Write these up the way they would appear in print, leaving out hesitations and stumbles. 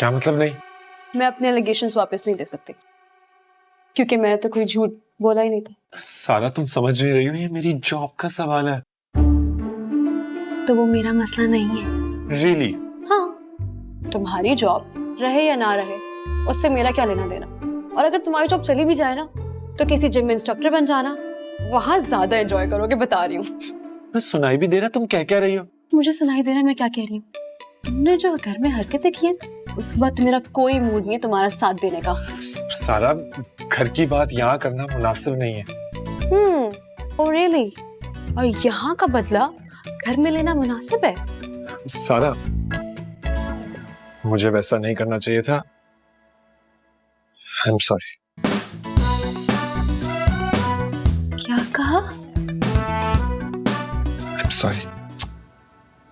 क्या मतलब नहीं? मैं अपने एलिगेशंस वापस नहीं ले सकती क्योंकि मैंने तो कोई झूठ बोला ही नहीं था। सारा तुम समझ नहीं रही हो, ये मेरी जॉब का सवाल है। तो वो मेरा मसला नहीं है। रियली? हाँ, तुम्हारी जॉब रहे या ना रहे उससे मेरा क्या लेना देना। और अगर तुम्हारी जॉब चली भी जाए ना तो किसी जिम में इंस्ट्रक्टर बन जाना, वहां ज्यादा एंजॉय करोगे, बता रही हूँ। मैं सुनाई भी दे रहा, तुम क्या रही हो? मुझे सुनाई दे रहा है मैं क्या कह रही हूँ। तुमने जो घर में हरकतें की है उसके बाद तो मेरा कोई मूड नहीं है तुम्हारा साथ देने का। सारा, घर की बात यहाँ करना मुनासिब नहीं है। Oh really? और यहाँ का बदला घर में लेना मुनासिब है? सारा, मुझे वैसा नहीं करना चाहिए था। I am sorry. क्या कहा? I am sorry.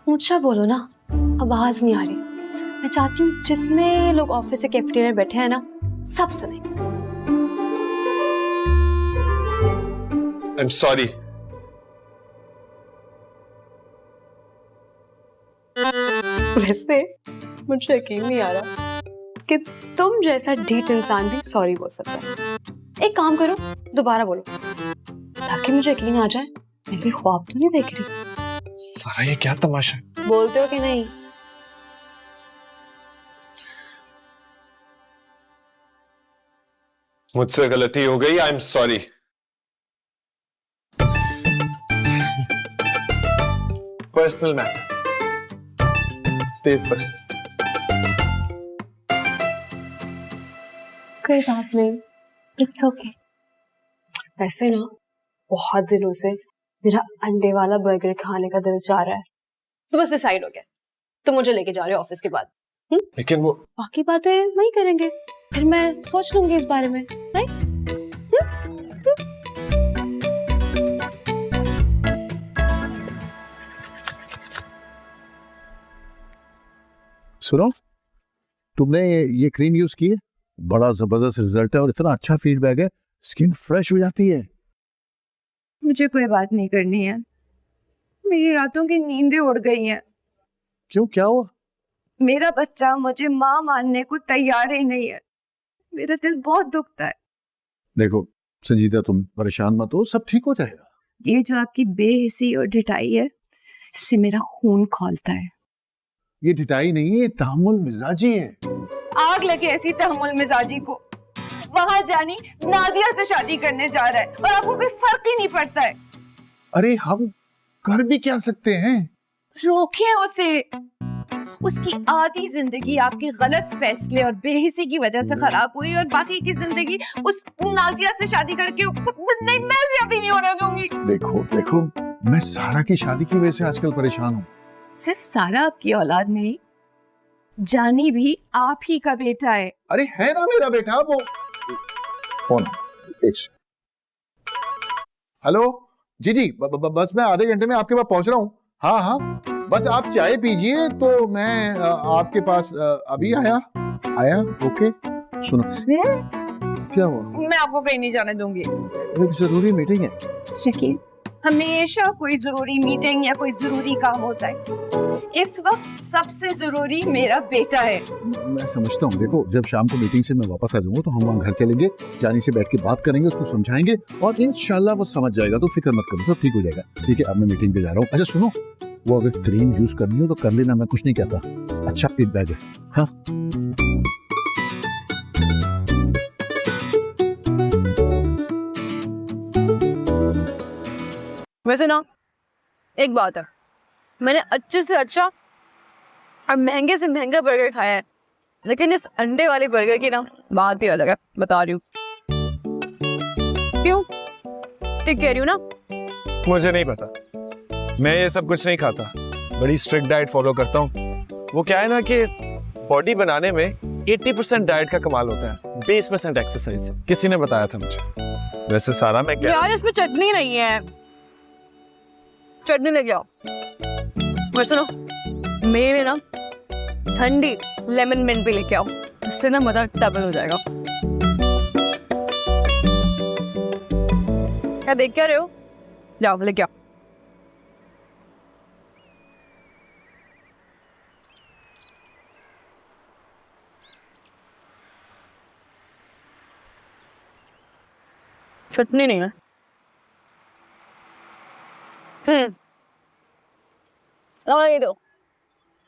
ऊंचा बोलो ना, आवाज नहीं आ रही। मैं चाहती हूँ जितने लोग ऑफिस से कैफेटेरिया में बैठे हैं ना सब सुने। I am sorry. वैसे मुझे यकीन नहीं आ रहा कि तुम जैसा ढीठ इंसान भी सॉरी बोल सकता है। एक काम करो, दोबारा बोलो ताकि मुझे यकीन आ जाए मैं भी ख्वाब तो नहीं देख रही। सारा, ये क्या तमाशा है? बोलते हो कि नहीं? मुझसे गलती हो गई, I am sorry. Personal matter stage पर। कोई बात नहीं, इट्स ओके। वैसे ना बहुत दिनों से मेरा अंडे वाला बर्गर खाने का दिल चाह रहा है, तो बस डिसाइड हो गया, तो मुझे लेके जा रहे हो ऑफिस के बाद। लेकिन वो बाकी बातें वही करेंगे, फिर मैं सोच लूंगी इस बारे में, राइट? सुनो, तुमने ये क्रीम यूज की है, बड़ा जबरदस्त रिजल्ट है और इतना अच्छा फीडबैक है, स्किन फ्रेश हो जाती है। मुझे कोई बात नहीं करनी है, मेरी रातों की नींदें उड़ गई हैं। क्यों, क्या हुआ? मेरा बच्चा मुझे माँ मानने को तैयार ही नहीं है, मेरा दिल बहुत दुखता है। देखो संजीदा, तुम परेशान मत हो, सब ठीक हो जाएगा। ये जो आपकी बेहिसी और ढिठाई है, इससे मेरा खून खौलता है। ये ढिठाई नहीं है, ये तहम्मुल मिजाजी है। आग लगे ऐसी तहम्मुल मिजाजी को। वहां जानी नाजिया से शादी करने जा रहा है और आपको कोई फर्क ही नहीं पड़ता है। अरे हम कर भी क्या सकते हैं? रोकिए उसे। उसकी आधी जिंदगी आपके गलत फैसले और बेहिसी की वजह से खराब हुई और बाकी की जिंदगी उस नाजिया से शादी करके नहीं, मैं शादी नहीं होने दूंगी। देखो देखो, मैं सारा की शादी की वजह से आजकल परेशान हूँ। सिर्फ सारा आपकी औलाद नहीं, जानी भी आप ही का बेटा है। अरे है ना मेरा बेटा वो। कौन? हेलो जी जी, बस मैं आधे घंटे में आपके पास पहुंच रहा हूँ। हाँ हाँ, बस आप चाय पीजिए तो मैं आपके पास अभी आया। ओके। सुनो, क्या हुआ? मैं आपको कहीं नहीं जाने दूंगी। एक जरूरी मीटिंग है। शकील, हमेशा कोई जरूरी मीटिंग या कोई जरूरी काम होता है। इस वक्त सबसे जरूरी मेरा बेटा है। मैं समझता हूँ, देखो जब शाम को मीटिंग से मैं वापस आ जाऊंगा तो हम वहाँ घर चलेंगे, जानी से बैठ के बात करेंगे, उसको समझाएंगे और इंशाल्लाह वो समझ जाएगा, तो फिक्र मत करो, सब ठीक हो जाएगा। ठीक है, अब मैं मीटिंग पे जा रहा हूँ। अच्छा सुनो, वो अगर क्रीम यूज करनी हो तो कर लेना, मैं कुछ नहीं कहता। अच्छा फीडबैक है। हाँ वैसे ना एक बात है, मैंने अच्छे से अच्छा और महंगे से महंगा बर्गर खाया है, लेकिन इस अंडे वाले बर्गर की ना बात ही अलग है, बता रही हूँ। क्यों? ठीक कह रही हूँ ना? मुझे नहीं पता, मैं ये सब कुछ नहीं खाता, बड़ी स्ट्रिक्ट डाइट फॉलो करता हूँ। वो क्या है ना कि बॉडी बनाने में 80% डाइट का कमाल होता है, 20% एक्सरसाइज। किसी ने बताया था मुझे। वैसे सारा मैं क्या यार इसमें चटनी नहीं है, चटनी लेके आओ। और सुनो, मेरे लिए ना ठंडी लेमन मिंट भी लेके आओ, इससे ना मजा डबल हो जाएगा। क्या देख क्या रहे हो? जाओ लेके आओ। चटनी नहीं है। और ये दो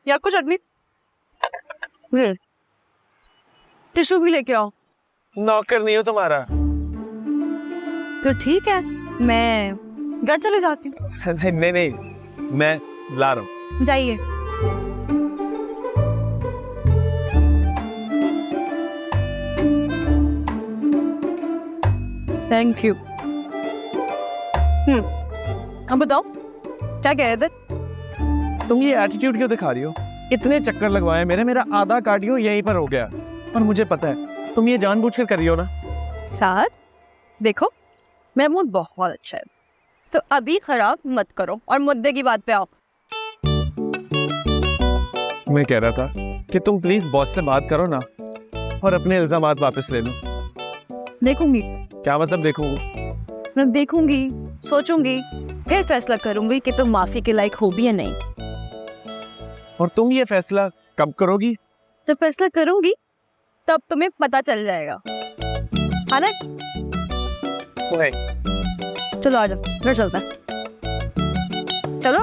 यार को चटनी। टिश्यू भी लेके आओ। नौकर नहीं हो तुम्हारा। तो ठीक है, मैं घर चले जाती हूँ। नहीं नहीं नहीं, मैं ला रहा हूँ। जाइए। Thank you. अब बताओ क्या कह रहे थे? तुम ये एटीट्यूड क्यों दिखा रही हो? इतने चक्कर लगवाए मेरा आधा कार्डियो यहीं पर हो गया। और मुझे पता है तुम ये जानबूझकर कर रही हो ना। साथ देखो, मेरा मूड बहुत अच्छा है, तो अभी खराब मत करो और मुद्दे की बात पे आओ। मैं कह रहा था कि तुम प्लीज बॉस से बात करो ना और अपने इल्जामात वापस ले लो। देखूंगी। क्या मतलब देखूंगी? मैं देखूंगी, सोचूंगी, फिर फैसला करूंगी कि तुम माफी के लायक हो भी या नहीं। और तुम ये फैसला कब करोगी? जब फैसला करूंगी तब तुम्हें पता चल जाएगा, है ना? नहीं। चलो आ जाओ, घर चलते हैं। चलो।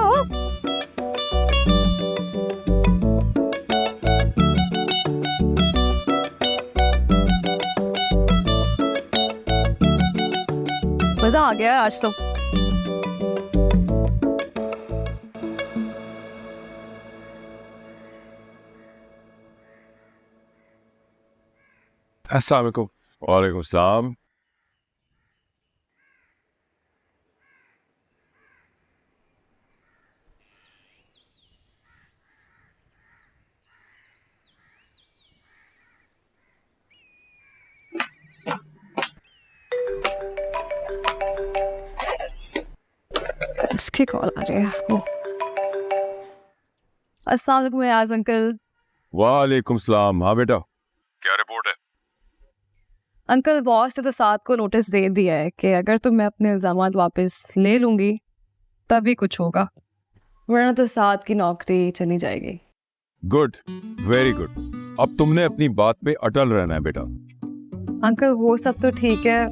मजा आ गया आज तो। अस्सलाम वालेकुम। वालेकुम सलाम। इसकी कॉल आ रही है। अस्सलाम वालेकुम याज अंकल। वालेकुम सलाम। हाँ बेटा, क्या रिपोर्ट है? अंकल, बॉस ने तो साथ को नोटिस दे दिया है कि अगर तो मैं अपने इल्जामात वापस ले लूंगी तभी कुछ होगा, वरना तो साथ की नौकरी चली जाएगी। Good, very good. अब तुमने अपनी बात पे अटल रहना है बेटा। अंकल वो सब तो ठीक है,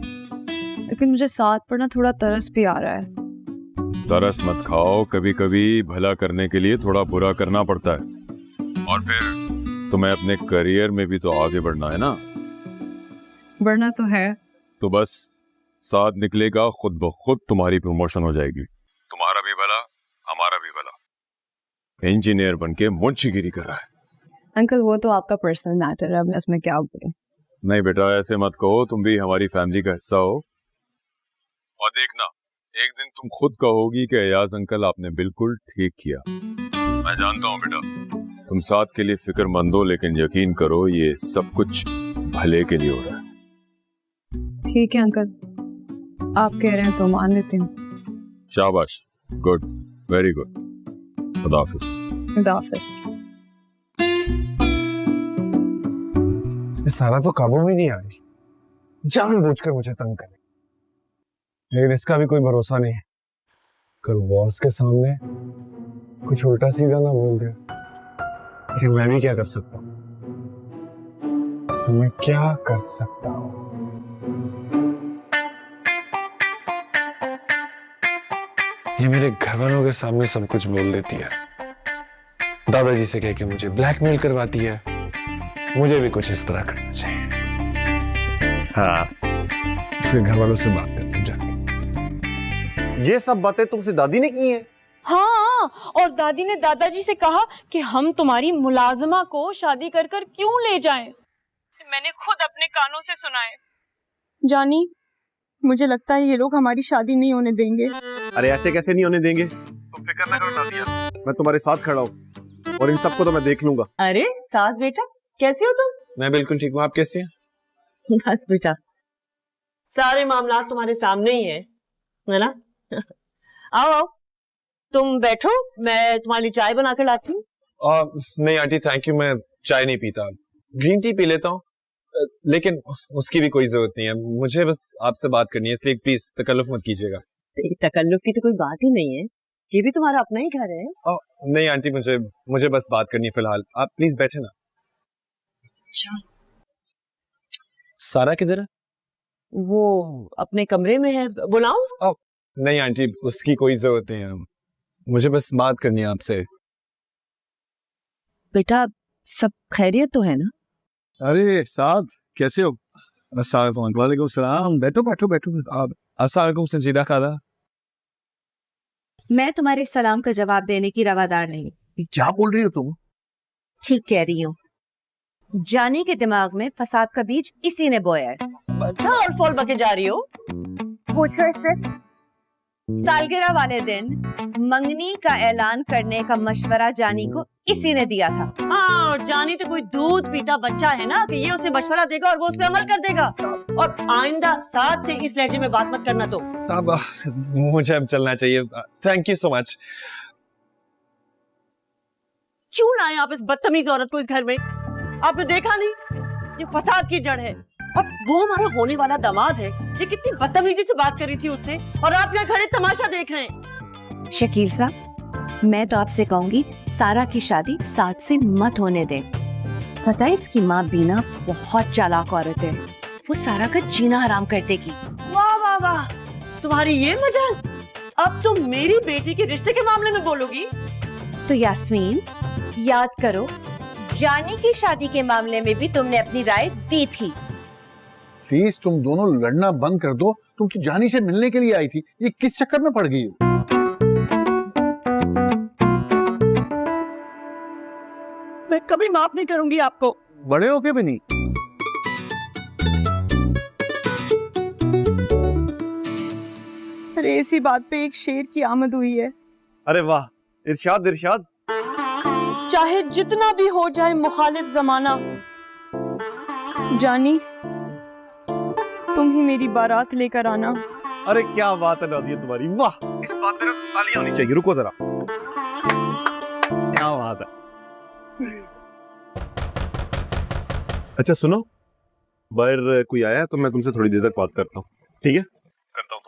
लेकिन मुझे साथ पर ना थोड़ा तरस भी आ रहा है। तरस मत खाओ, कभी कभी भला करने के लिए थोड़ा बुरा करना पड़ता है। और फिर तुम्हें अपने करियर में भी तो आगे बढ़ना है ना। बढ़ना तो है। तो बस साथ निकलेगा, खुद ब खुद तुम्हारी प्रमोशन हो जाएगी। तुम्हारा भी भला, हमारा भी भला। इंजीनियर बनके मुंशीगिरी कर रहा है। अंकल वो तो आपका पर्सनल मैटर है, अब मैं इसमें क्या बोलूं। नहीं बेटा, ऐसे मत कहो, तुम भी हमारी फैमिली का हिस्सा हो। और देखना, एक दिन तुम खुद कहोगी कि अयाज अंकल आपने बिल्कुल ठीक किया। मैं जानता हूँ बेटा, तुम साथ के लिए फिक्रमंद हो, लेकिन यकीन करो ये सब कुछ भले के लिए हो रहा है। ठीक है अंकल, आप कह रहे हैं तो मान लेती हूँ। शाबाश, गुड, वेरी गुड। खुदा हाफिज। खुदा हाफिज। सारा तो काबू में नहीं आ रही, जानबूझकर मुझे तंग करे, लेकिन इसका भी कोई भरोसा नहीं है। कल बॉस के सामने कुछ उल्टा सीधा ना बोल दे। लेकिन मैं भी क्या कर सकता हूँ? मैं क्या कर सकता हूँ? ये मेरे घर वालों के सामने सब कुछ बोल देती है, दादाजी से कह के मुझे ब्लैकमेल करवाती है। मुझे भी कुछ इस तरह करना चाहिए। हाँ, इसके घर वालों से बात करते हैं जाके। ये सब बातें तुमसे दादी ने की हैं? हाँ, और दादी ने दादाजी से कहा कि हम तुम्हारी मुलाजमा को शादी कर कर क्यों ले जाएं। मैंने खुद अपने कानों से सुना है। जानी, मुझे लगता है ये लोग हमारी शादी नहीं होने देंगे। अरे ऐसे कैसे नहीं होने देंगे? तुम फिक्र ना करो नाज़िया, मैं तुम्हारे साथ खड़ा हूँ और इन सबको तो मैं देख लूंगा। अरे साथ बेटा, कैसे हो तुम? मैं बिल्कुल ठीक हूँ, आप कैसी हैं? बस बेटा, सारे मामला तुम्हारे सामने ही है ना? आओ आओ, तुम बैठो, मैं तुम्हारे लिए चाय बना कर लाती हूँ। नहीं आंटी थैंक यू, मैं चाय नहीं पीता, ग्रीन टी पी लेता हूँ, लेकिन उसकी भी कोई जरूरत नहीं है। मुझे बस आपसे बात करनी है, इसलिए प्लीज तकल्लुफ मत कीजिएगा। तकल्लुफ की तो कोई बात ही नहीं है, ये भी तुम्हारा अपना ही घर है। नहीं आंटी, मुझे बस बात करनी है फिलहाल, आप प्लीज बैठे ना। अच्छा, सारा किधर है? वो अपने कमरे में है, बुलाऊं? नहीं आंटी, उसकी कोई जरूरत नहीं है, मुझे बस बात करनी है आपसे। बेटा सब खैरियत तो है ना? अरे साहब कैसे हो? अस्सलाम वालेकुम सलाम, बैठो बैठो बैठो। वालेकुम संजीदा खाला। मैं तुम्हारे सलाम का जवाब देने की रवादार नहीं। क्या बोल रही हो तुम? ठीक कह रही हूँ। जानी के दिमाग में फसाद का बीज इसी ने बोया है। क्या और फॉल बके जा रही हो? पूछो इससे। सालगिरह वाले दिन मंगनी का ऐलान करने का मशवरा जानी को इसी ने दिया था। हाँ, और जानी तो कोई दूध पीता बच्चा है ना कि ये उसे मशवरा देगा और वो उस पर अमल कर देगा। और आइंदा साथ से इस लहजे में बात मत करना। तो अब मुझे अब चलना चाहिए, थैंक यू सो मच। क्यों लाए आप इस बदतमीज औरत को इस घर में? आपने देखा नहीं ये फसाद की जड़ है। अब वो हमारा होने वाला दामाद है, ये कितनी बदतमीजी से बात कर रही थी उससे, और आप यहाँ खड़े तमाशा देख रहे हैं। शकील साहब, मैं तो आपसे कहूंगी सारा की शादी साथ से मत होने दें। पता है इसकी माँ बीना बहुत चालाक औरत है, वो सारा का जीना हराम कर देगी। वाह वाह वाह, तुम्हारी ये मजाल। अब तुम मेरी बेटी के रिश्ते के मामले में बोलोगी? तो यास्मीन याद करो, जानी की शादी के मामले में भी तुमने अपनी राय दी थी। प्लीज तुम दोनों लड़ना बंद कर दो। तुम तो जानी से मिलने के लिए आई थी, ये किस चक्कर में पड़ गई हो? मैं कभी माफ नहीं करूंगी आपको। बड़े होके भी नहीं? अरे इसी बात पे एक शेर की आमद हुई है। अरे वाह, इरशाद इरशाद। चाहे जितना भी हो जाए मुखालिफ जमाना, जानी तुम ही मेरी बारात लेकर आना। अरे क्या बात है नाज़िया तुम्हारी, वाह। इस बात में तो तालियां होनी चाहिए। रुको जरा, क्या बात है। अच्छा सुनो, बाहर कोई आया है तो मैं तुमसे थोड़ी देर तक बात करता हूँ, ठीक है? करता हूँ।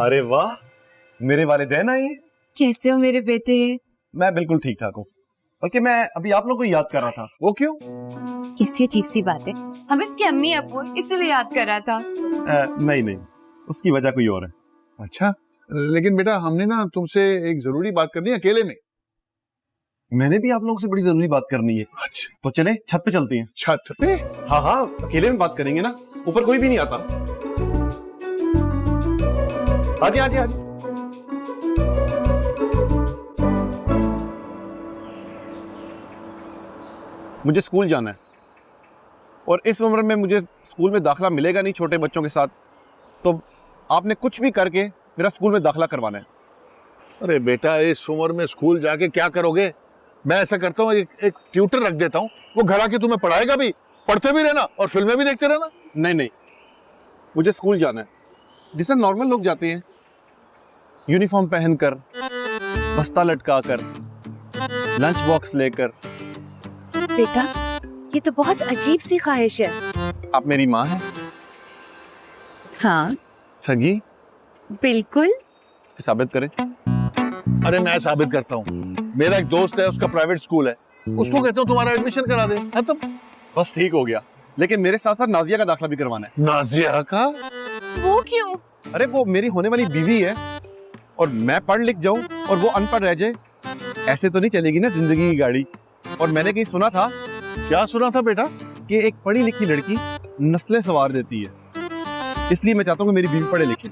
अरे वाह, मेरे वालिदैन आए हैं। कैसे हो मेरे बेटे? मैं बिल्कुल ठीक ठाक हूँ, बल्कि मैं अभी आप लोगों को याद कर रहा था। वो क्यों? कैसी अजीब सी बात है, हम इसकी अम्मी अब्बू इसलिए याद कर रहा था। नहीं नहीं, उसकी वजह कोई और है। अच्छा, लेकिन बेटा हमने ना तुमसे एक जरूरी बात करनी है अकेले में। मैंने भी आप लोगों से बड़ी जरूरी बात करनी है। अच्छा, तो चले छत पे चलते हैं। छत पे? हाँ हाँ, अकेले में बात करेंगे ना, ऊपर कोई भी नहीं आता। आजी आजी आजी। मुझे स्कूल जाना है और इस उम्र में मुझे स्कूल में दाखिला मिलेगा नहीं छोटे बच्चों के साथ, तो आपने कुछ भी करके मेरा स्कूल में दाखिला करवाना है। अरे बेटा इस उम्र में स्कूल जाके क्या करोगे? मैं ऐसा करता हूँ एक ट्यूटर रख देता हूँ, वो घर आके तुम्हें पढ़ाएगा भी, पढ़ते भी रहना और फिल्में भी देखते रहना। नहीं नहीं, मुझे स्कूल जाना है जिसे नॉर्मल लोग जाते हैं, यूनिफॉर्म पहनकर, बस्ता लटकाकर, लंच बॉक्स लेकर। बेटा ये तो बहुत अजीब सी ख्वाहिश है। आप मेरी माँ हैं? हाँ सगी? बिल्कुल। साबित करें। अरे मैं साबित करता हूँ, मेरा एक दोस्त है, उसका प्राइवेट स्कूल है, उसको कहता हूँ तुम्हारा एडमिशन करा दे, खत्म। बस ठीक हो गया, लेकिन मेरे साथ साथ नाजिया का दाखिला भी करवाना है। नाजिया का? वो क्यों? अरे वो मेरी होने वाली बीवी है, और मैं पढ़ लिख जाऊं और वो अनपढ़ रह जाए, ऐसे तो नहीं चलेगी ना जिंदगी की गाड़ी। और मैंने कहीं सुना था। क्या सुना था बेटा? कि एक पढ़ी लिखी लड़की नस्लें सवार देती है, इसलिए मैं चाहता हूँ कि मेरी बीवी पढ़े लिखे।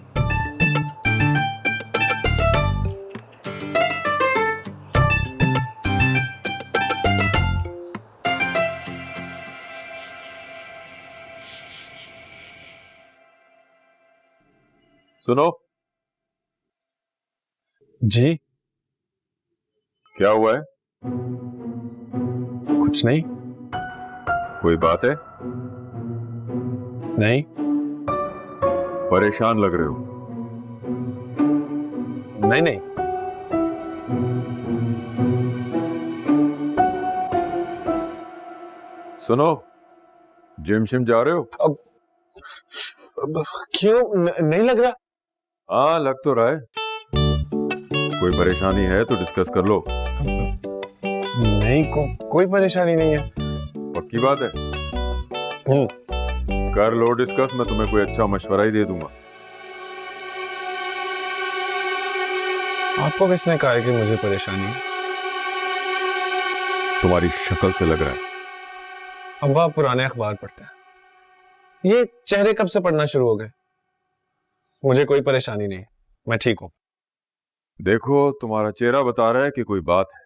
सुनो। जी? क्या हुआ है? कुछ नहीं। कोई बात है? नहीं। परेशान लग रहे हो। नहीं नहीं। सुनो, जिम शिम जा रहे हो? अब क्यों नहीं लग रहा? हाँ लग तो रहा है। कोई परेशानी है तो डिस्कस कर लो। नहीं, कोई परेशानी नहीं है। पक्की बात है? कर लो डिस्कस, मैं तुम्हें कोई अच्छा मशवरा ही दे दूंगा। आपको किसने कहा है कि मुझे परेशानी है? तुम्हारी शक्ल से लग रहा है। अब्बा आप पुराने अखबार पढ़ते हैं, ये चेहरे कब से पढ़ना शुरू हो गए? मुझे कोई परेशानी नहीं, मैं ठीक हूं। देखो तुम्हारा चेहरा बता रहा है कि कोई बात है,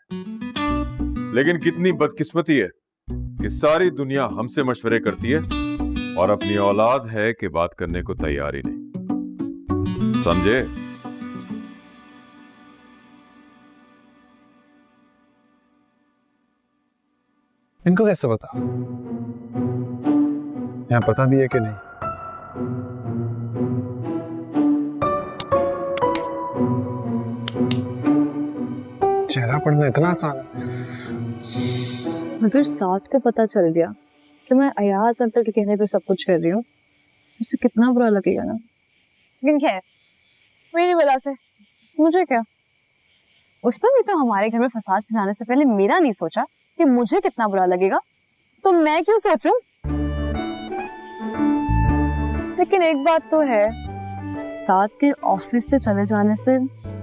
लेकिन कितनी बदकिस्मती है कि सारी दुनिया हमसे मशवरे करती है और अपनी औलाद है कि बात करने को तैयार ही नहीं। समझे? इनको कैसे पता? यहाँ पता भी है कि नहीं? चेहरा पढ़ना इतना आसान है? अगर साथ को पता चल गया कि मैं अयाज अंकल के कहने पे सब कुछ कर रही हूँ, उसे कितना बुरा लगेगा ना। लेकिन खैर, मेरी वजह से मुझे क्या, उसने भी तो हमारे घर में फसाद फैलाने से पहले मेरा नहीं सोचा कि मुझे कितना बुरा लगेगा, तो मैं क्यों सोचूं? लेकिन एक बात तो है, साथ के ऑफिस से चले जाने से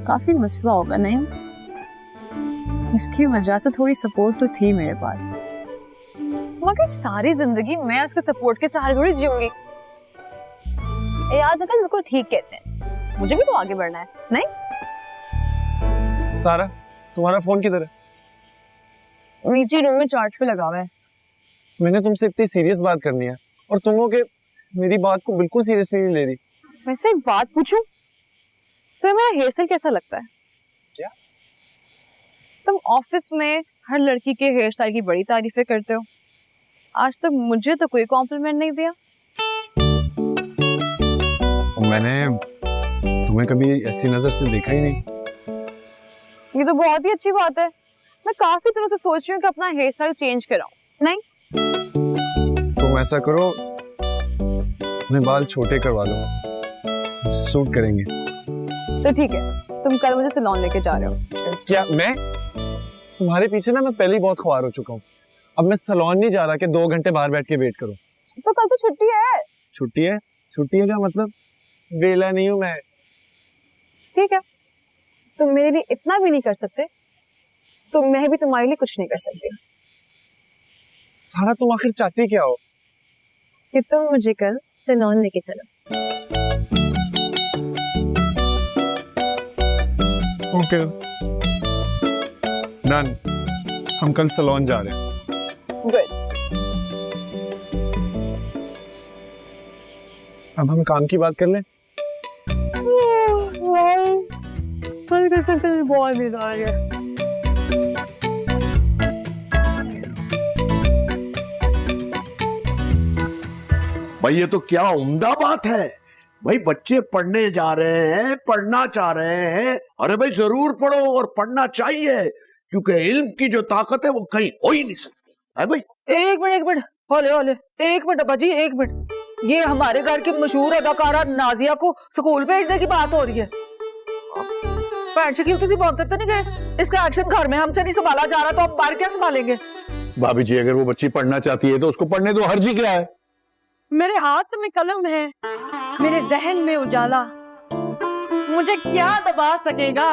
काफी मसला होगा नहीं? इसकी वजह से थोड़ी सपोर्ट तो थी मेरे पास, मगर सारी जिंदगी मैं उसके सपोर्ट के सहारे थोड़ी जीऊंगी। याद अगर बिल्कुल ठीक कहते हैं, मुझे भी तो आगे बढ़ना है, नहीं? सारा, तुम्हारा फोन किधर है? नीचे रूम में चार्ज पे लगा हुआ है। मैंने तुमसे इतनी सीरियस बात करनी है और तुम हो के मेरी बात को बिल्कुल सीरियसली नहीं ले रही। वैसे एक बात पूछूं, तो मेरा हेयर स्टाइल कैसा लगता है? क्या? तुम ऑफिस में हर लड़की के हेयर स्टाइल की बड़ी तारीफें करते हो, आज तक मुझे तो कोई कॉम्प्लीमेंट नहीं दिया। मैंने तुम्हें कभी ऐसी नजर से देखा ही नहीं। ये तो बहुत ही अच्छी बात है। मैं काफी दिनों से सोच रही हूँ कि अपना हेयर स्टाइल चेंज कराऊं। नहीं? तुम ऐसा करो, अपने बाल छोटे करवा लो, सूट करेंगे। तो ठीक है, तुम कल मुझे सैलून लेके जा रहे हो। क्या मैं? तुम्हारे पीछे ना मैं पहले ही बहुत ख्वार हो चुका हूँ। अब मैं सैलून नहीं जा रहा कि 2 घंटे बाहर बैठ के वेट करूं। तो कल तो छुट्टी है। छुट्टी है? छुट्टी है क्या मतलब? वेला नहीं हूं मैं। ठीक है, तुम मेरे लिए इतना भी नहीं कर सकते, तो मैं भी तुम्हारे लिए कुछ नहीं कर सकती। सारा, तुम आखिर चाहती क्या हो? कि तुम मुझे कल सैलून लेके चलो। Okay, done. हम कल सैलून जा रहे हैं। गुड। अब हम काम की बात कर लें। कल कर सकते हैं, बहुत नींद आ रही है। भाई ये तो क्या उम्दा बात है भाई, बच्चे पढ़ने जा रहे हैं, पढ़ना चाह रहे हैं। अरे भाई जरूर पढ़ो और पढ़ना चाहिए, क्योंकि इल्म की जो ताकत है वो कहीं हो ही नहीं सकती है भाई। एक मिनट होले होले, एक मिनट अब्बा जी, एक मिनट। ये हमारे घर की मशहूर अदाकारा नाजिया को स्कूल भेजने की बात हो रही है। पैर शकील तुसी बहुत करते नहीं गए, इसका एक्शन घर में हमसे नहीं संभाला जा रहा, तो हम बाहर क्या संभालेंगे? भाभी जी, अगर वो बच्ची पढ़ना चाहती है तो उसको पढ़ने दो, हर्जी क्या है? मेरे हाथ में कलम है, मेरे जहन में उजाला, मुझे क्या दबा सकेगा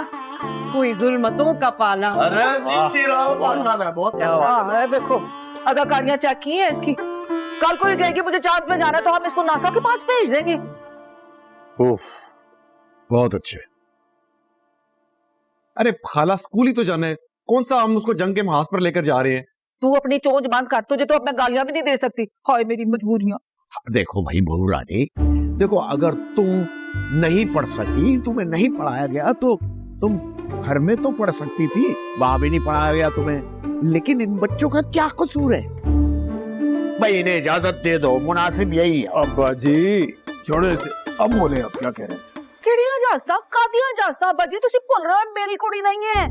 कोई जुल्मतों का पाला। अरे बहुत हाँ, देखो अदाकारियां चेक की है इसकी। कल को ये कहेगी मुझे चांद में जाना, तो हम इसको नासा के पास भेज देंगे। ओह, बहुत अच्छे। अरे खाला, स्कूल ही तो जाना है, कौन सा हम उसको जंग के महाज पर लेकर जा रहे हैं? तू अपनी चोंच बंद कर, तुझे तो अब मैं गालियां भी नहीं दे सकती। हाय मेरी मजबूरियां। देखो भाई बहू रानी, देखो अगर तुम नहीं पढ़ सकी, तुम्हें नहीं पढ़ाया गया, तो तुम घर में तो पढ़ सकती थी, वहां भी नहीं पढ़ाया गया तुम्हें। लेकिन इन बच्चों का क्या कसूर है भाई? इन्हें इजाजत दे दो, मुनासिब यही है। अब्बा जी छोड़ो इसे, अब बोले आप क्या कह रहे हैं? ਕਿਹੜੀਆਂ ਜਾਸਤਾ ਕਾਦੀਆਂ ਜਾਸਤਾ ਬੱਜੀ ਤੁਸੀਂ ਭੁੱਲ ਰਹੇ ਹੋ ਮੇਰੀ ਕੁੜੀ ਨਹੀਂ ਹੈ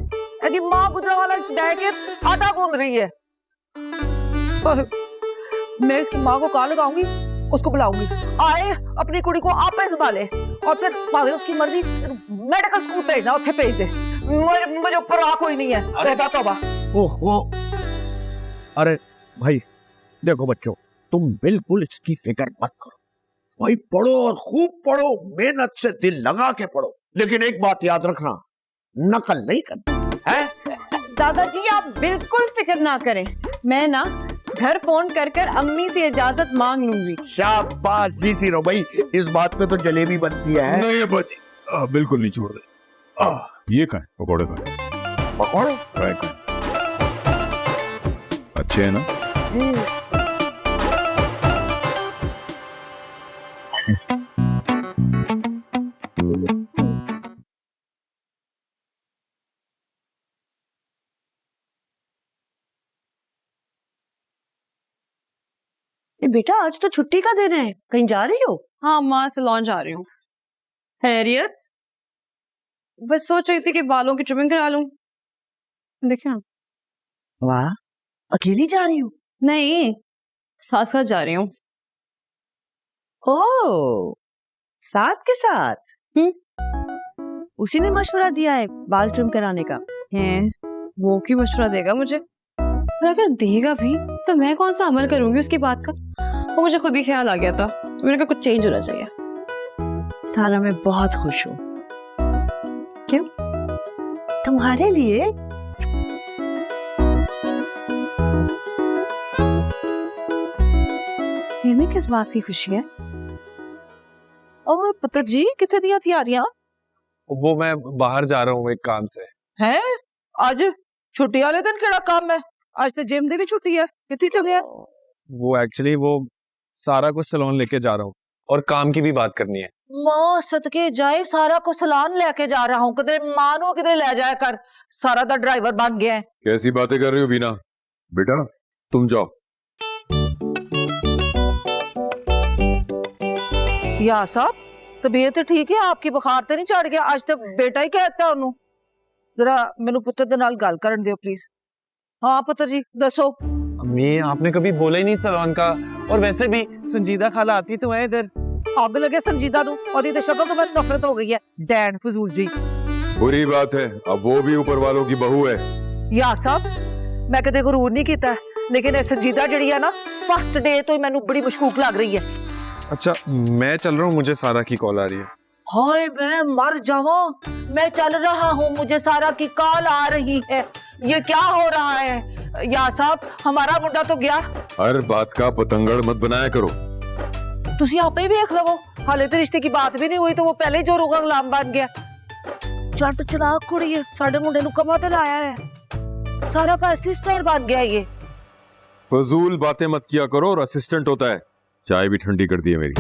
ਇਹਦੀ ਮਾਂ ਗੁਜਰਾਵਾਲਾ ਚ बैठ के आटा गूंद रही है मैं इसकी माँ को कहाँ लगाऊंगी उसको बुलाऊंगी आए अपनी कुड़ी को आपे संभाले और फिर भावे उसकी मर्जी मेडिकल स्कूल भेजना उठे भेज दे मुझे ऊपर आ कोई नहीं है तौबा तौबा ओहो, अरे भाई देखो बच्चों, तुम बिल्कुल इसकी फिक्र मत करो। भाई पढ़ो और खूब पढ़ो, मेहनत से दिल लगा के पढ़ो, लेकिन एक बात याद रखना, नकल नहीं करना है। दादाजी आप बिल्कुल फिक्र ना करें, मैं ना घर फोन कर कर अम्मी से इजाजत मांग लूंगी। शाबाश, जीती रहो भाई, इस बात पे तो जलेबी बनती है। नहीं अब्बाजी, बिल्कुल नहीं छोड़ दे। ये खाए पकौड़े खाए, पकौड़े ट्राई कर, अच्छे है ना? बेटा आज तो छुट्टी का दिन है, कहीं जा रही हो? हाँ माँ, सैलून जा रही हूँ। हैरियत, बस सोच रही थी कि बालों की ट्रिमिंग करा लूं। देखिए ना। वाह, अकेली जा रही हो? नहीं, साथ साथ जा रही हूँ। ओह, साथ के साथ? उसी ने मशवरा दिया है बाल ट्रिम कराने का? है, वो क्यों मशवरा देगा मुझे? और अगर देगा भी तो मैं कौन सा अमल करूंगी उसकी बात का? वो मुझे खुद ही ख्याल आ गया था, मैंने कहा कुछ चेंज होना चाहिए। सारा मैं बहुत खुश हूँ। क्यों? तुम्हारे लिए। इन्हें किस बात की खुशी है? और पुत्र जी कितने दिया तैयारियां? वो मैं बाहर जा रहा हूँ एक काम से। है आज छुट्टी वाले दिन केड़ा काम है? आज तो जिम दी भी छुट्टी है, कितनी चले? वो एक्चुअली वो सारा कुछ सैलून लेके जा रहा हूँ और काम की भी बात करनी है। मां सदके जाए, सारा को सलान लेके जा रहा हूँ, किधर मानो किधर ले जाया कर, सारा दा ड्राइवर बन गया है। कैसी बातें कर रही हो बीना? बेटा तुम जाओ। या साहब तबीयत ठीक है आपकी? बुखार तो नहीं चढ़ गया? आज तो बेटा ही कहता उन्हों। जरा मेनू पुत्र दे नाल गल करन दियो प्लीज। हाँ पुत्र जी दसो। अम्मी आपने कभी बोला ही नहीं सैलून का, और वैसे भी संजीदा खाला आती तो है इधर। आग लगे संजीदा नू, ओदी ते शक्ल तो मैं नफरत हो गई है। डैन फजूल जी। बुरी बात है, अब वो भी ऊपर वालों की बहू है। या साहब मैं कदे गुरूर नहीं कीता, लेकिन संजीदा जड़ी है ना, फर्स्ट डे तो मैनू बड़ी मशकूक लग रही है। अच्छा मैं चल रहा हूँ, मुझे सारा की कॉल आ रही है। हाय मैं मर जाऊं, मैं चल रहा हूँ, मुझे सारा की कॉल आ रही है। ये क्या हो रहा है? या साहब हमारा मुंडा तो गया। हर बात का पतंगड़ मत बनाया करो। तुसी आपे ही देख लो, हाले तो रिश्ते की बात भी नहीं हुई तो वो पहले ही जो रोगा गुलाम बन गया। चट चलाक कुड़ी है, साडे मुंडे नु कमा ते लाया है, सारा का असिस्टेंट बन गया ये। फजूल बातें मत किया करो, और असिस्टेंट होता है। चाय भी ठंडी कर दी है मेरी।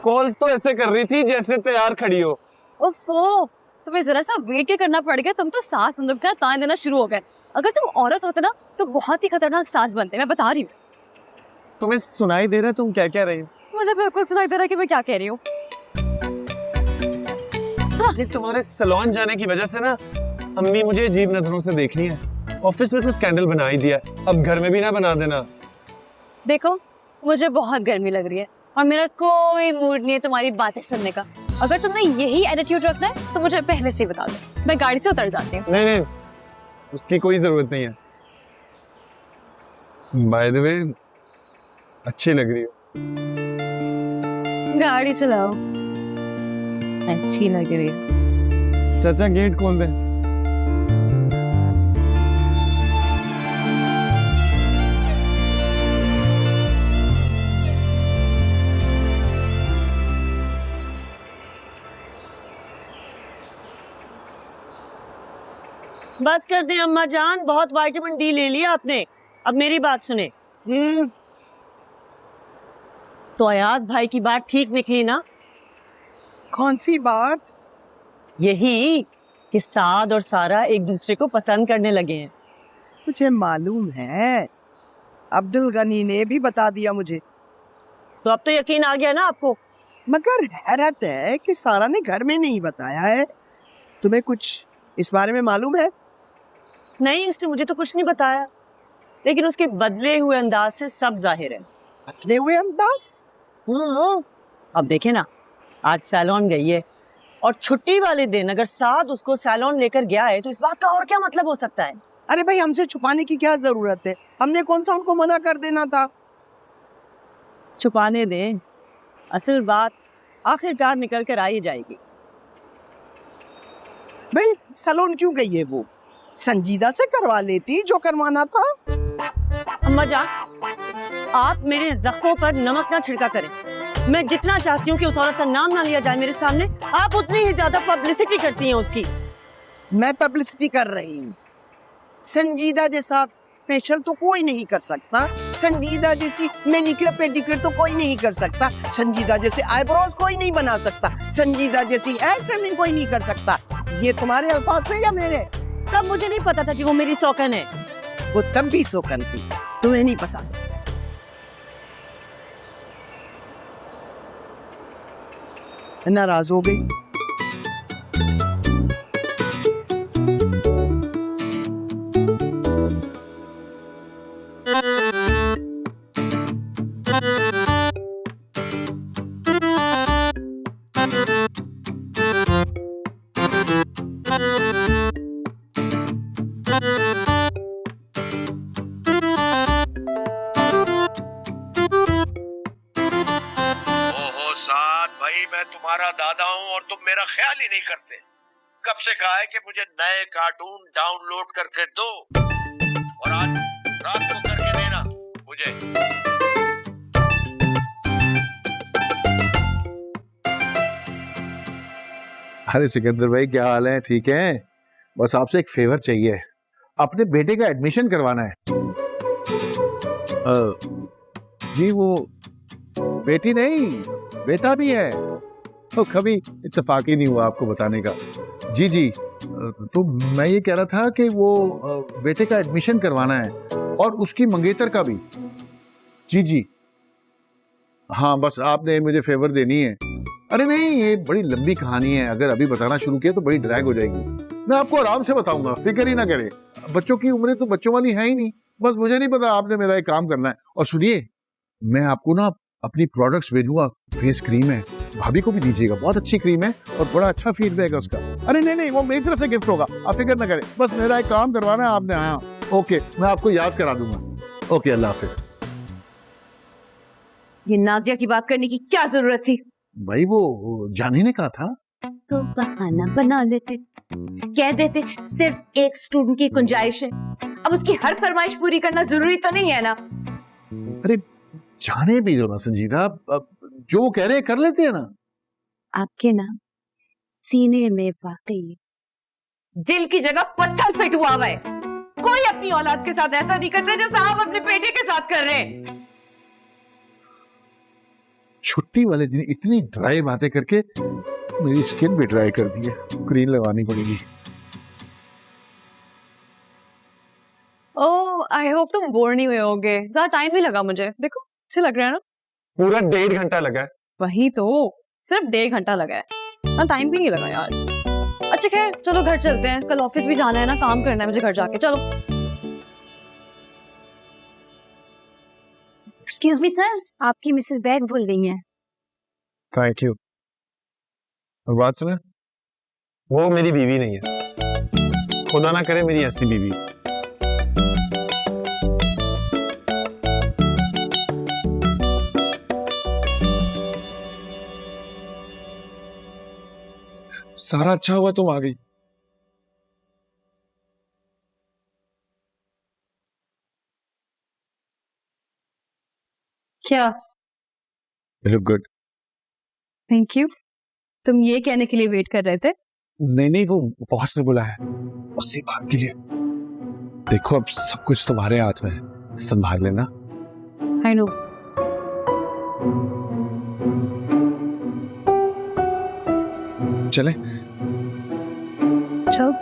कॉल तो ऐसे कर रही थी जैसे तैयार खड़ी हो। ओफो, तुम्हें जरा सा वेट ही करना पड़ गया। तुम तो सांस बंदूक का ताने देना शुरू हो गए। अगर तुम औरत होते ना तो बहुत ही खतरनाक सांस बनते, मैं बता रही हूँ। तुम्हें सुनाई दे रहा है तुम क्या कह रही हो? मुझे बिल्कुल सुनाई दे रहा है कि मैं क्या कह रही हूँ। तुम्हारे सैलून जाने की वजह से ना अम्मी मुझे अजीब नजरों से देख रही है। ऑफिस में तो स्कैंडल बना ही दिया, अब घर में भी ना बना देना। देखो मुझे बहुत गर्मी लग रही है और मेरा कोई मूड नहीं है तुम्हारी बातें सुनने का। अगर तुमने यही एटीट्यूड रखना है तो मुझे पहले से ही बता दो, मैं गाड़ी से उतर जाती हूँ। नहीं नहीं, उसकी कोई जरूरत नहीं है। बाय द वे अच्छी लग रही हो। गाड़ी चलाओ। अच्छी लग रही है। चाचा गेट खोल दे। बस कर दे अम्मा जान, बहुत विटामिन डी ले लिया आपने। अब मेरी बात सुने। तो अयाज भाई की बात ठीक निकली ना? कौन सी बात? यही कि साद और सारा एक दूसरे को पसंद करने लगे हैं। मुझे मालूम है, अब्दुल गनी ने भी बता दिया मुझे। तो अब तो यकीन आ गया ना आपको? मगर हैरत है कि सारा ने घर में नहीं बताया है। तुम्हें कुछ इस बारे में मालूम है? नहीं, उसने मुझे तो कुछ नहीं बताया, लेकिन उसके बदले हुए अंदाज से सब जाहिर है। बदले हुए अंदाज? अब देखे ना, आज सैलून गई है और छुट्टी वाले दिन अगर साथ उसको सैलून लेकर गया है तो इस बात का और क्या मतलब हो सकता है? अरे भाई, हमसे छुपाने की क्या जरूरत है? हमने कौन सा उनको मना कर देना था? छुपाने दें, असल बात आखिरकार निकल कर आ ही जाएगी। भाई सैलून क्यों गई है वो? संजीदा से करवा लेती जो करवाना था। अम्मा जान, आप मेरे जख्मों पर नमक ना छिड़का करें। मैं जितना चाहती हूँ कि उस औरत का नाम ना लिया जाए मेरे सामने, आप उतनी ही ज्यादा पब्लिसिटी करती हैं उसकी। मैं पब्लिसिटी कर रही हूँ। संजीदा जैसा फेशियल तो कोई नहीं कर सकता, संजीदा जैसी मैनिक्योर पेडिक्योर तो कोई नहीं कर सकता, संजीदा जैसे आईब्रोज कोई नहीं बना सकता, संजीदा जैसी हेयर ट्रिमिंग कोई नहीं कर सकता। ये तुम्हारे अल्फाज थे या मेरे? तब मुझे नहीं पता था कि वो मेरी शौकन है। वो तब भी शौकन थी, तुम्हें नहीं पता। नाराज हो गई? साथ भाई, मैं तुम्हारा दादा हूँ और तुम मेरा ख्याल ही नहीं करते। कब से कहा है कि मुझे नए कार्टून डाउनलोड करके दो, और आज रात को करके देना मुझे। अरे सिकंदर भाई, क्या हाल है? ठीक है? बस आपसे एक फेवर चाहिए, अपने बेटे का एडमिशन करवाना है। जी वो बेटी नहीं, बेटा भी है, तो कभी इत्तेफाक ही नहीं हुआ आपको बताने का। जी जी, तो मैं ये कह रहा था कि वो बेटे का एडमिशन करवाना है और उसकी मंगेतर का भी। जी जी हाँ, बस आपने मुझे फेवर देनी है। अरे नहीं, ये बड़ी लंबी कहानी है, अगर अभी बताना शुरू किया तो बड़ी ड्रैग हो जाएगी। मैं आपको आराम से बताऊंगा, फिक्र ही ना करें। बच्चों की उम्रें तो बच्चों वाली है ही नहीं। बस मुझे नहीं पता, आपने मेरा एक काम करना है। और सुनिए, मैं आपको ना अपनी प्रोडक्ट्स भेजूंगा। फेस क्रीम है, भाभी को भी दीजिएगा, बहुत अच्छी क्रीम है और बड़ा अच्छा फीडबैक है उसका। अरे नहीं नहीं, वो मेरी तरफ से गिफ्ट होगा, आप फिक्र ना करें। बस मेरा एक काम करवाना है, आपने आया। ओके, मैं आपको याद करा दूंगा। ओके, अल्लाह हाफिज। ये नाजिया की बात करने की क्या जरूरत थी? भाई वो जानी ने कहा था। तो बहाना बना लेते, कह देते सिर्फ एक स्टूडेंट की गुंजाइश है। अब उसकी हर फरमाइश पूरी करना जरूरी तो नहीं है ना। अरे जाने भी दो ना संजीदा, जो वो कह रहे हैं कर लेते हैं ना। आपके ना सीने में वाकई दिल की जगह पत्थर फिट हुआ है। कोई अपनी औलाद के साथ ऐसा नहीं करता जैसा आप अपने बेटे के साथ कर रहे हैं। छुट्टी वाले दिन इतनी ड्राई बातें करके मेरी स्किन भी ड्राई कर दी है, क्रीम लगानी पड़ेगी। ओह, आई होप तुम बोर नहीं हुए होगे। ज्यादा टाइम नहीं लगा मुझे, देखो अच्छे लग रहे हैं ना। पूरा 1.5 घंटा लगा है। वही तो, सिर्फ 1.5 घंटा लगा है ना, टाइम भी नहीं लगा यार। अच्छा खैर, चलो घर चलते हैं, कल ऑफिस भी जाना है ना, काम करना है मुझे घर जाके। चलो। एक्सक्यूज मी सर, आपकी मिसेस बैग भूल गई हैं। Thank you. और बात सुने, वो मेरी बीवी नहीं है, खुदा ना करे मेरी ऐसी बीवी। सारा अच्छा हुआ तुम आ गई। क्या? Look good. Thank you. तुम ये कहने के लिए वेट कर रहे थे? नहीं नहीं, वो बॉस ने बुलाया है उसी बात के लिए। देखो अब सब कुछ तुम्हारे हाथ में है, संभाल लेना। I know. चले? चल।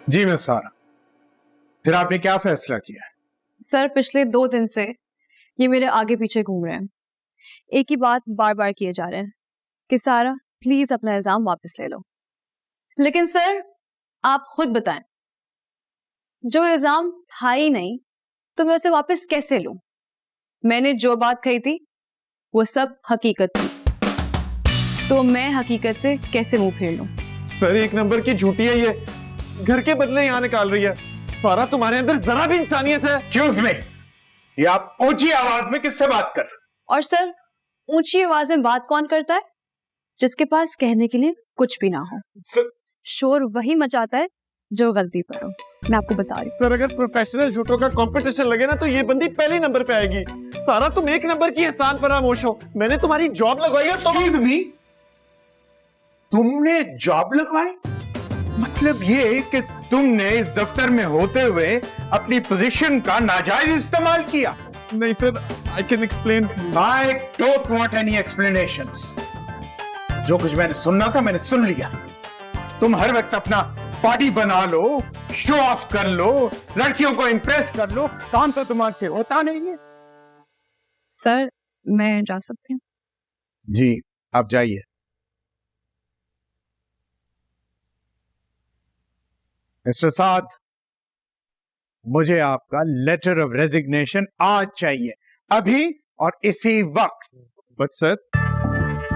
जी मिस सारा, फिर आपने क्या फैसला किया? सर पिछले 2 दिन से ये मेरे आगे पीछे घूम रहे हैं, एक ही बात बार बार किए जा रहे हैं कि सारा प्लीज अपना इल्जाम वापस ले लो। लेकिन सर आप खुद बताएं, जो इल्जाम था ही नहीं तो मैं उसे वापस कैसे लूं? मैंने जो बात कही थी वो सब हकीकत थी, तो मैं हकीकत से कैसे मुंह फेर लूं? सर एक नंबर की झूठी है ये, घर के बदले यहाँ निकाल रही है। सारा तुम्हारे अंदर जरा भी इंसानियत है? एक्सक्यूज मी, ये आप ऊंची आवाज में किससे बात कर रहे हो? और सर ऊंची आवाज में बात कौन करता है? जिसके पास कहने के लिए कुछ भी ना हो। शोर वही मचाता है जो गलती पर हो। मैं आपको बता रही हूँ। सर अगर प्रोफेशनल झूठों का कंपटीशन लगे ना तो ये बंदी पहले नंबर पे आएगी। सारा तुम एक नंबर की एहसान फरामोश हो। मैंने तुम्हारी जॉब लगवाई है। Excuse me, तुमने जॉब लगवाई? मतलब ये कि तुमने इस दफ्तर में होते हुए अपनी पोजीशन का नाजायज इस्तेमाल किया? नहीं sir, I can explain. I don't want any explanations. जो कुछ मैंने सुनना था मैंने सुन लिया। तुम हर वक्त अपना बॉडी बना लो, शो ऑफ कर लो, लड़कियों को इम्प्रेस कर लो, काम तो तुम्हारे से होता नहीं है। सर मैं जा सकती हूँ? जी आप जाइए। मिस्टर साद, मुझे आपका लेटर ऑफ रेजिग्नेशन आज चाहिए, अभी और इसी वक्त। But sir